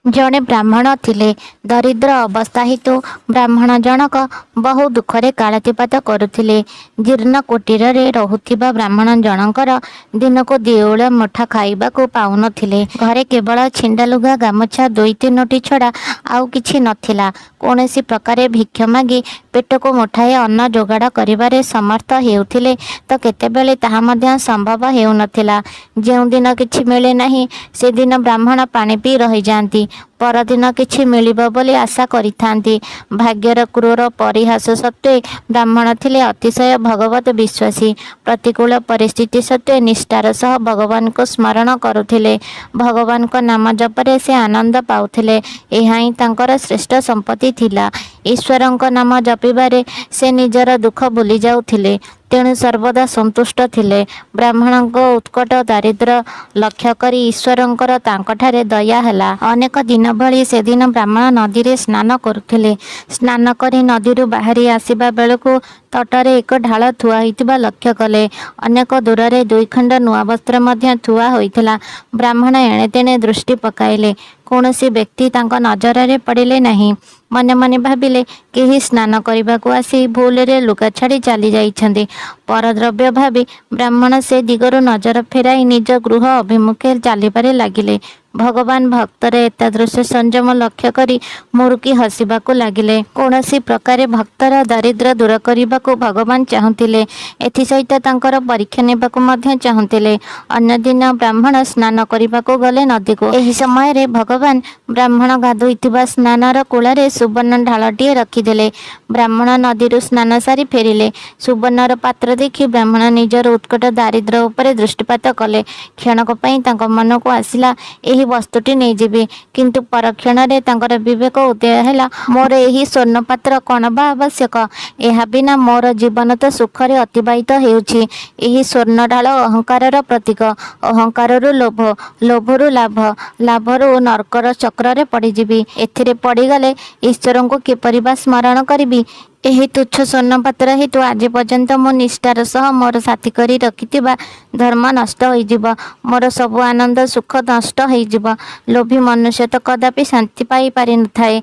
जड़े ब्राह्मण थिले। दरिद्र अवस्था हेतु ब्राह्मण जनक बहु दुखरे कालातिपात करुथिले। जीर्ण कुटीर रे रहुथिबा ब्राह्मण जनकर दिनको दिओळ मुठा खाइबाकू पाउनथिले। घरे केवल छिंडालुगा गामछा दुई तीनोटी छड़ा आउ किछि नथिला। कौनसी प्रकारे भिक्ष मागी पेटको मुठाए अन्न जोगाड़ करिबारे समर्थ हेउथिले तो केतेबेले ताहा मध्य संभव हेउनथिला। ଯେଉଁ दिन କିଛି ମିଳେ ନାହିଁ ସେଦିନ ବ୍ରାହ୍ମଣ ପାଣି ପିଇ ରହିଯାଆନ୍ତି। परदिन किछि मिलिब बोली आशा करिथांती। भाग्यर क्रूर परिहास सत्वे ब्राह्मण थिले अतिशय भगवत विश्वासी। प्रतिकूल परिस्थिति सत्वे निष्ठार सह भगवान को स्मरण करुथिले। भगवान को नाम जपरे से आनंद पाउथिले। एहा ही तांकर श्रेष्ठ संपत्ति थिला। ईश्वरଙ୍କ नाम जपिबारे से निजर दुख भूली जाउथिले। तेणु सर्वदा संतुष्ट थिले। ब्राह्मणଙ୍କ उत्कट दारिद्र्य लक्ष्य करी ईश्वरଙ୍କର तांकठारे दया ହେଲା। अनेक दिन भली से दिन ब्राह्मण नदी रे स्नान करुथिले। स्नान करी नदी बाहरी आसिबा बेलକୁ तटरे एक ढाल थुआ होइतिबा लक्ष्य कले। अनेक दूर रे दुई खंड नुआ वस्त्र मध्य थुआ होइथिला। ब्राह्मण एणे तेणे दृष्टि पकाइले। कौनसी व्यक्ति तांक नजर रे पड़िले नहीं। मने मने भाबिले केही स्नान करबाकू आसी भूल रे लुगा छाड़ी चली जाइछन्ति। परद्रव्य भाबी ब्राह्मण से दिगरु नजर फेराई निज गृह अभिमुखे चलीबारे लागिले। भगवान भक्तर एतादृश संयम लक्ष्य करी मुरुकी हसिबाकू लागिले। कौनसी प्रकारे भक्तर दारिद्र्य दूर करिबाकू भगवान चाहुथिले। एथि सहित तांकर परीक्षा नेबाकू मध्य चाहुथिले। अन्य दिन ब्राह्मण स्नान करिबाकू गले नदीको। एही समय रे भगवान ब्राह्मण गाधोइथिबा स्नानर कूଳରେ सुवर्ण ढालटिए रखिदेले। ब्राह्मण नदीरू स्नान सारी फेरिले। सुवर्णर पात्र देखि ब्राह्मण निजर उत्कट दारिद्र्य उपरे दृष्टिपात कले। क्षणक पई तांक मनकू आसिला एही वस्तुटी नहीं जीवी। किंतु परक्षण रे तांकर विवेक उदय हैला मोर एही स्वर्ण पात्र कौन बा आवश्यक। एहा बिना मोर जीवन तो सुखरे अतिबाहित हेउछि। एही स्वर्ण ढाल अहंकारर प्रतीक। अहंकाररू लोभ, लोभरू लाभ, लाभरू नरकर चक्र पड़ीजी। एथिरे पड़ीगले ईश्वर को किपरि बा स्मरण करी। एही तुच्छ स्वर्ण पात्र हेतु आज पर्यंत मो निष्ठार सह मोर साथी करी रखिथिबा धर्म नष्ट होइजिब। मोर सबु आनंद सुख नष्ट होइजिब। लोभी मनुष्य तो कदापि शांति पाई पारि नथाए।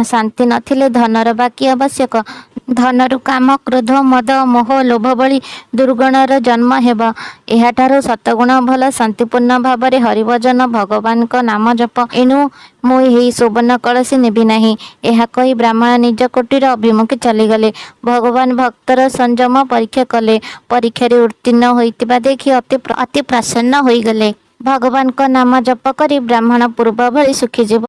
शांति नथिले धनर बाकी आवश्यक। धनरु काम, क्रोध, मद, मोह, लोभ भली दुर्गुणर जन्म हेब। एहाठारु सतगुण भल शांतिपूर्ण भावरे हरिभजन भगवान को नाम जप। एणु मु एही सुवर्ण कलसी नेबी नाही। एहा कही ब्राह्मण निज कुटीर अभिमुखे चलीगले। भगवान भक्तर संयम परीक्षा कले। परीक्षा उत्तीर्ण होइतिबा देखि अति प्रसन्न होइगले। भगवान को नाम जप करी ब्राह्मण पूर्व भली सुखी जीव